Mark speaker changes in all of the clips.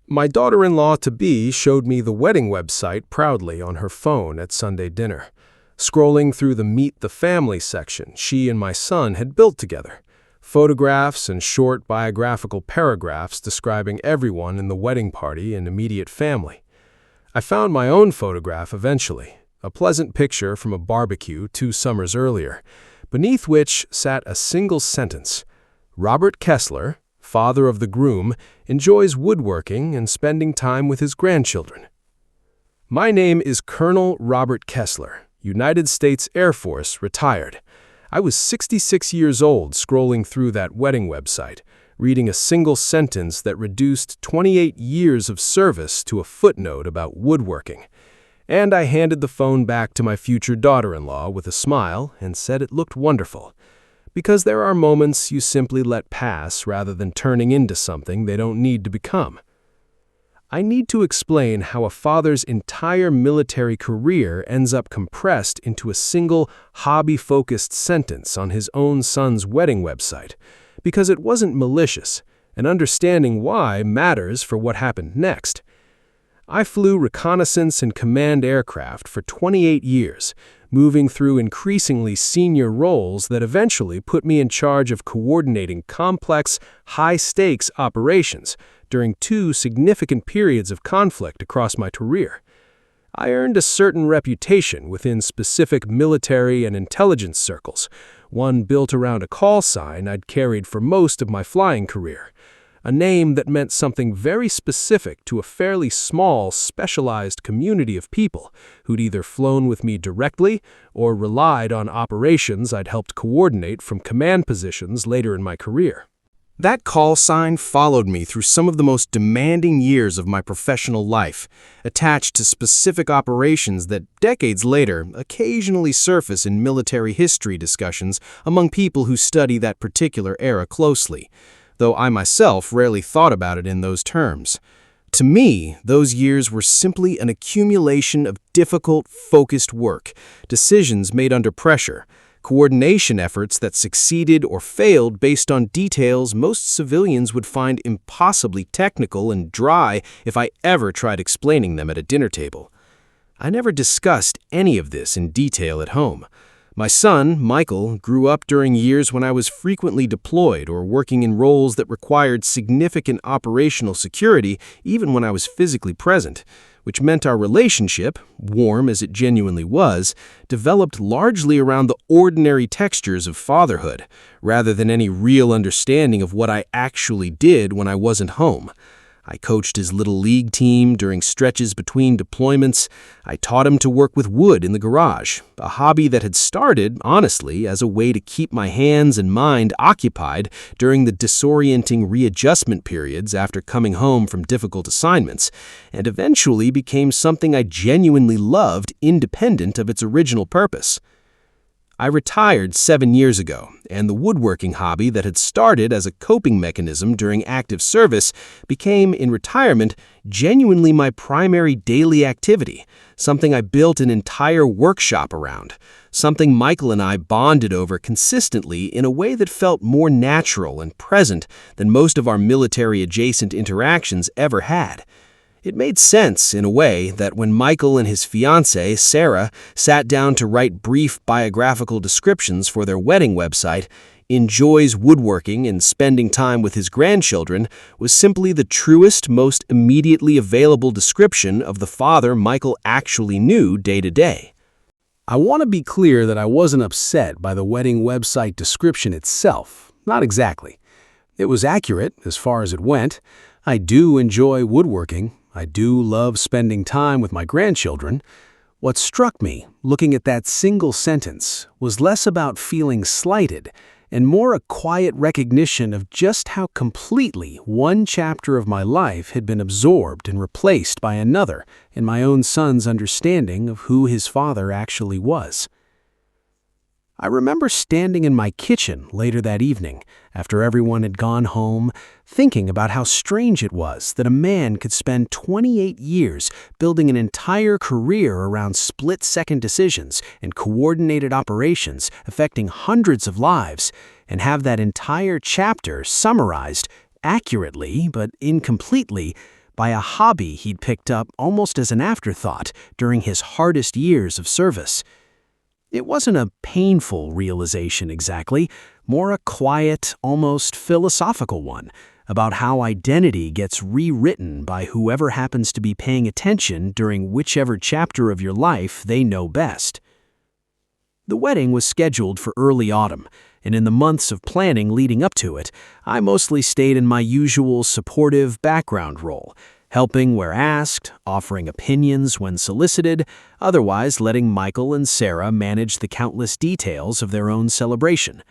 Speaker 1: My daughter-in-law-to-be showed me the wedding website proudly on her phone at Sunday dinner, scrolling through the Meet the Family section she and my son had built together. Photographs and short biographical paragraphs describing everyone in the wedding party and immediate family. I found my own photograph eventually, a pleasant picture from a barbecue 2 summers earlier, beneath which sat a single sentence: Robert Kessler, father of the groom, enjoys woodworking and spending time with his grandchildren. My name is Colonel Robert Kessler, United States Air Force, retired. I was 66 years old scrolling through that wedding website, reading a single sentence that reduced 28 years of service to a footnote about woodworking. And I handed the phone back to my future daughter-in-law with a smile and said it looked wonderful. Because there are moments you simply let pass rather than turning into something they don't need to become. I need to explain how a father's entire military career ends up compressed into a single hobby-focused sentence on his own son's wedding website, because it wasn't malicious, and understanding why matters for what happened next. I flew reconnaissance and command aircraft for 28 years, moving through increasingly senior roles that eventually put me in charge of coordinating complex, high-stakes operations during 2 significant periods of conflict across my career. I earned a certain reputation within specific military and intelligence circles, one built around a call sign I'd carried for most of my flying career, a name that meant something very specific to a fairly small, specialized community of people who'd either flown with me directly or relied on operations I'd helped coordinate from command positions later in my career. That call sign followed me through some of the most demanding years of my professional life, attached to specific operations that decades later occasionally surface in military history discussions among people who study that particular era closely, though I myself rarely thought about it in those terms. To me, those years were simply an accumulation of difficult, focused work, decisions made under pressure, coordination efforts that succeeded or failed based on details most civilians would find impossibly technical and dry if I ever tried explaining them at a dinner table. I never discussed any of this in detail at home. My son, Michael, grew up during years when I was frequently deployed or working in roles that required significant operational security even when I was physically present, which meant our relationship, warm as it genuinely was, developed largely around the ordinary textures of fatherhood, rather than any real understanding of what I actually did when I wasn't home. I coached his little league team during stretches between deployments. I taught him to work with wood in the garage, a hobby that had started, honestly, as a way to keep my hands and mind occupied during the disorienting readjustment periods after coming home from difficult assignments, and eventually became something I genuinely loved independent of its original purpose. I retired 7 years ago, and the woodworking hobby that had started as a coping mechanism during active service became, in retirement, genuinely my primary daily activity, something I built an entire workshop around, something Michael and I bonded over consistently in a way that felt more natural and present than most of our military-adjacent interactions ever had. It made sense, in a way, that when Michael and his fiancée, Sarah, sat down to write brief biographical descriptions for their wedding website, enjoys woodworking and spending time with his grandchildren was simply the truest, most immediately available description of the father Michael actually knew day to day. I want to be clear that I wasn't upset by the wedding website description itself. Not exactly. It was accurate as far as it went. I do enjoy woodworking. I do love spending time with my grandchildren. What struck me, looking at that single sentence, was less about feeling slighted and more a quiet recognition of just how completely one chapter of my life had been absorbed and replaced by another in my own son's understanding of who his father actually was. I remember standing in my kitchen later that evening, after everyone had gone home, thinking about how strange it was that a man could spend 28 years building an entire career around split-second decisions and coordinated operations affecting hundreds of lives, and have that entire chapter summarized, accurately but incompletely,
Speaker 2: by a hobby he'd picked up almost as an afterthought during his hardest years of service. It wasn't a painful realization exactly, more a quiet, almost philosophical one, about how identity gets rewritten by whoever happens to be paying attention during whichever chapter of your life they know best. The wedding was scheduled for early autumn, and in the months of planning leading up to it, I mostly stayed in my usual supportive background role, helping where asked, offering opinions when solicited, otherwise letting Michael and Sarah manage the countless details of their own celebration.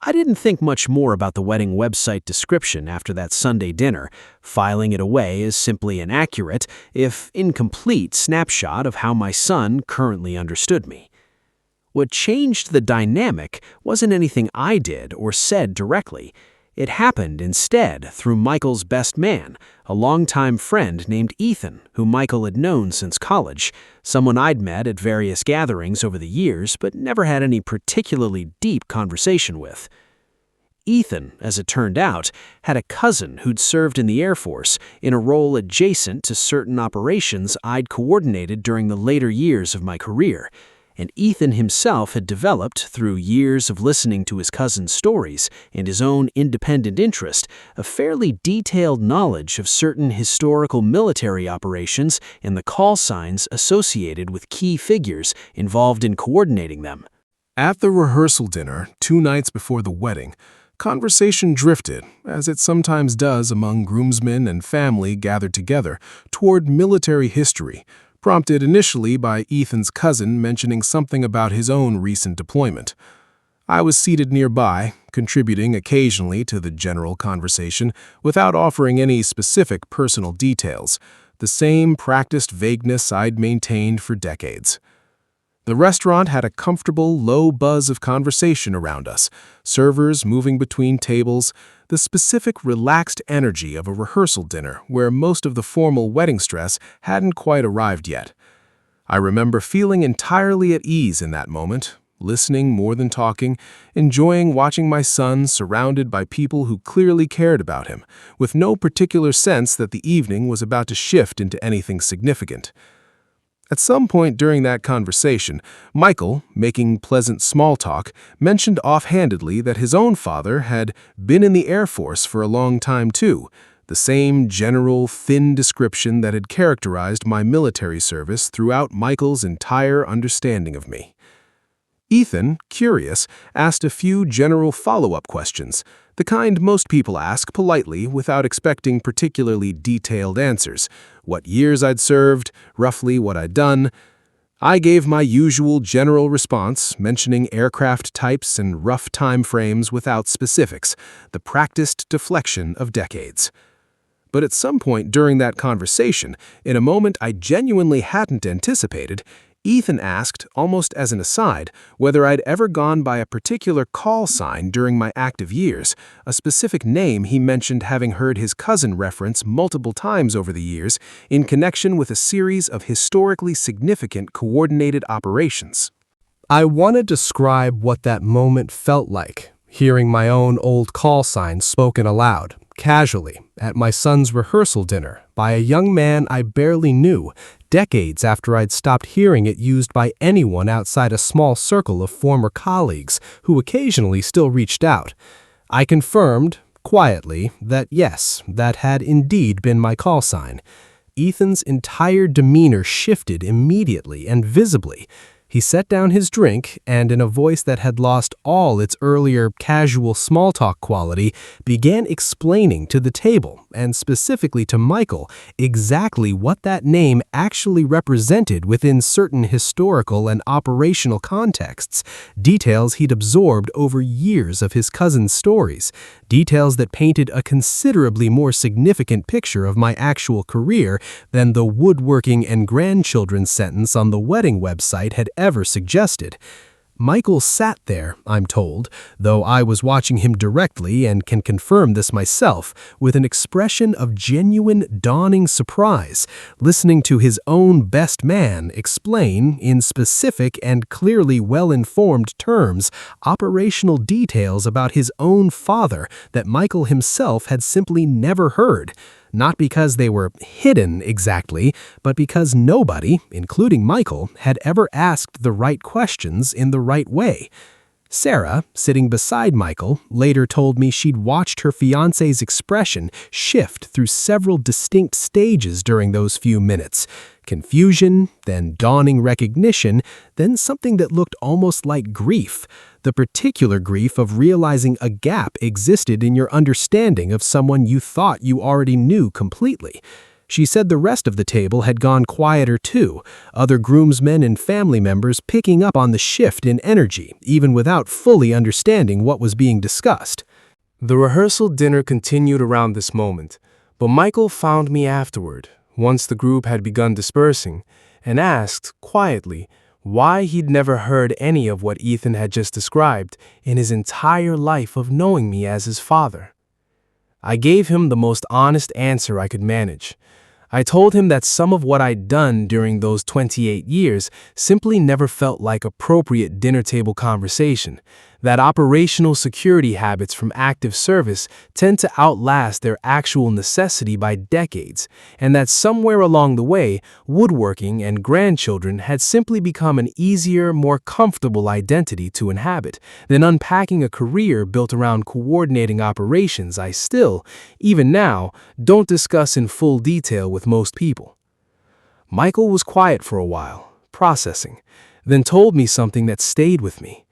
Speaker 2: I didn't think much more about the wedding website description after that Sunday dinner, filing it away as simply an accurate, if incomplete, snapshot of how my son currently understood me. What changed the dynamic wasn't anything I did or said directly. It happened instead through Michael's best man, a longtime friend named Ethan, whom Michael had known since college, someone I'd met at various gatherings over the years but never had any particularly deep conversation with. Ethan, as it turned out, had a cousin who'd served in the Air Force in a role adjacent to certain operations I'd coordinated during the later years of my career. And Ethan himself had developed, through years of listening to his cousin's stories and his own independent interest, a fairly detailed knowledge of certain historical military operations and the call signs associated with key figures involved in coordinating them.
Speaker 1: At the rehearsal dinner, 2 nights before the wedding, conversation drifted, as it sometimes does among groomsmen and family gathered together, toward military history, prompted initially by Ethan's cousin mentioning something about his own recent deployment. I was seated nearby, contributing occasionally to the general conversation without offering any specific personal details, the same practiced vagueness I'd maintained for decades. The restaurant had a comfortable, low buzz of conversation around us, servers moving between tables, the specific relaxed energy of a rehearsal dinner where most of the formal wedding stress hadn't quite arrived yet. I remember feeling entirely at ease in that moment, listening more than talking, enjoying watching my son surrounded by people who clearly cared about him, with no particular sense that the evening was about to shift into anything significant. At some point during that conversation, Michael, making pleasant small talk, mentioned offhandedly that his own father had been in the Air Force for a long time too, the same general, thin description that had characterized my military service throughout Michael's entire understanding of me. Ethan, curious, asked a few general follow-up questions, the kind most people ask politely without expecting particularly detailed answers. What years I'd served, roughly what I'd done. I gave my usual general response, mentioning aircraft types and rough time frames without specifics, the practiced deflection of decades. But at some point during that conversation, in a moment I genuinely hadn't anticipated, Ethan asked, almost as an aside, whether I'd ever gone by a particular call sign during my active years, a specific name he mentioned having heard his cousin reference multiple times over the years in connection with a series of historically significant coordinated operations. I want to describe what that moment felt like, hearing my own old call sign spoken aloud, casually, at my son's rehearsal dinner by a young man I barely knew, decades after I'd stopped hearing it used by anyone outside a small circle of former colleagues who occasionally still reached out. I confirmed, quietly, that yes, that had indeed been my call sign. Ethan's entire demeanor shifted immediately and visibly. He set down his drink and, in a voice that had lost all its earlier casual small talk quality, began explaining to the table, and specifically to Michael, exactly what that name actually represented within certain historical and operational contexts, details he'd absorbed over years of his cousin's stories, details that painted a considerably more significant picture of my actual career than the woodworking and grandchildren sentence on the wedding website had ever suggested. Michael sat there, I'm told, though I was watching him directly and can confirm this myself, with an expression of genuine, dawning surprise, listening to his own best man explain, in specific and clearly well-informed terms, operational details about his own father that Michael himself had simply never heard.
Speaker 2: not because they were hidden exactly, but because nobody, including Michael, had ever asked the right questions in the right way. Sarah, sitting beside Michael, later told me she'd watched her fiancé's expression shift through several distinct stages during those few minutes. Confusion, then dawning recognition, then something that looked almost like grief. The particular grief of realizing a gap existed in your understanding of someone you thought you already knew completely. She said the rest of the table had gone quieter too, other groomsmen and family members picking up on the shift in energy, even without fully understanding what was being discussed.
Speaker 1: The rehearsal dinner continued around this moment, but Michael found me afterward, once the group had begun dispersing, and asked, quietly, why he'd never heard any of what Ethan had just described in his entire life of knowing me as his father. I gave him the most honest answer I could manage. I told him that some of what I'd done during those 28 years simply never felt like appropriate dinner table conversation, that operational security habits from active service tend to outlast their actual necessity by decades, and that somewhere along the way, woodworking and grandchildren had simply become an easier, more comfortable identity to inhabit than unpacking a career built around coordinating operations I still, even now, don't discuss in full detail with most people. Michael was quiet for a while, processing, then told me something that stayed with me.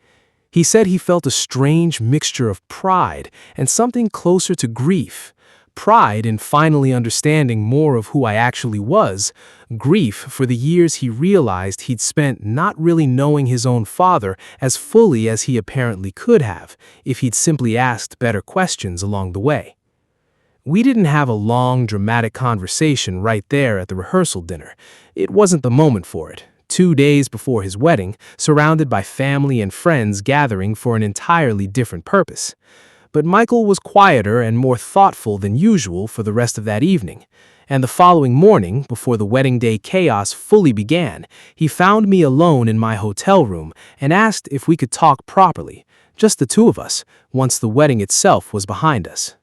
Speaker 1: He said he felt a strange mixture of pride and something closer to grief. Pride in finally understanding more of who I actually was, grief for the years he realized he'd spent not really knowing his own father as fully as he apparently could have if he'd simply asked better questions along the way. We didn't have a long, dramatic conversation right there at the rehearsal dinner. It wasn't the moment for it. 2 days before his wedding, surrounded by family and friends gathering for an entirely different purpose. But Michael was quieter and more thoughtful than usual for the rest of that evening. And the following morning, before the wedding day chaos fully began, he found me alone in my hotel room and asked if we could talk properly, just the two of us, once the wedding itself was behind us.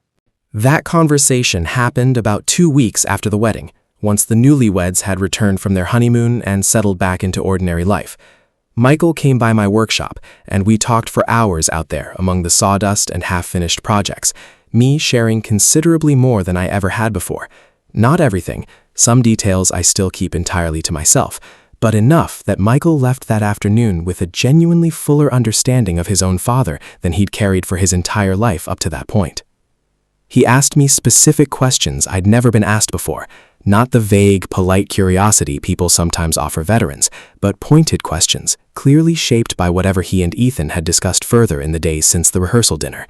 Speaker 3: That conversation happened about 2 weeks after the wedding, once the newlyweds had returned from their honeymoon and settled back into ordinary life. Michael came by my workshop, and we talked for hours out there among the sawdust and half-finished projects, me sharing considerably more than I ever had before. Not everything, some details I still keep entirely to myself, but enough that Michael left that afternoon with a genuinely fuller understanding of his own father than he'd carried for his entire life up to that point. He asked me specific questions I'd never been asked before, not the vague, polite curiosity people sometimes offer veterans, but pointed questions, clearly shaped by whatever he and Ethan had discussed further in the days since the rehearsal dinner.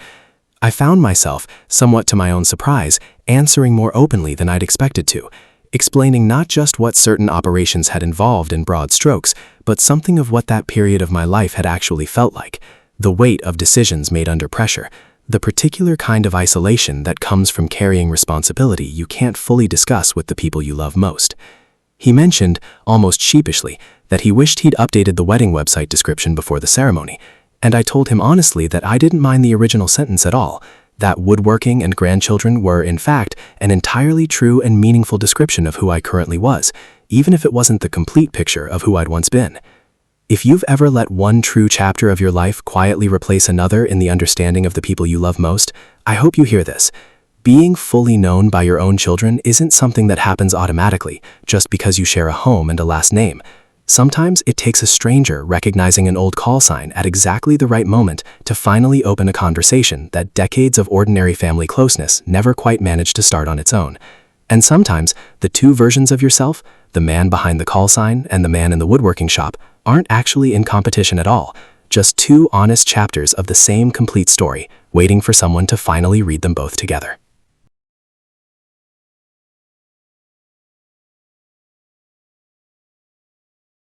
Speaker 3: I found myself, somewhat to my own surprise, answering more openly than I'd expected to, explaining not just what certain operations had involved in broad strokes, but something of what that period of my life had actually felt like, the weight of decisions made under pressure, the particular kind of isolation that comes from carrying responsibility you can't fully discuss with the people you love most. He mentioned, almost sheepishly, that he wished he'd updated the wedding website description before the ceremony, and I told him honestly that I didn't mind the original sentence at all, that woodworking and grandchildren were, in fact, an entirely true and meaningful description of who I currently was, even if it wasn't the complete picture of who I'd once been. If you've ever let one true chapter of your life quietly replace another in the understanding of the people you love most, I hope you hear this. Being fully known by your own children isn't something that happens automatically, just because you share a home and a last name. Sometimes it takes a stranger recognizing an old call sign at exactly the right moment to finally open a conversation that decades of ordinary family closeness never quite managed to start on its own. And sometimes the two versions of yourself, the man behind the call sign and the man in the woodworking shop, aren't actually in competition at all, just two honest chapters of the same complete story, waiting for someone to finally read them both together.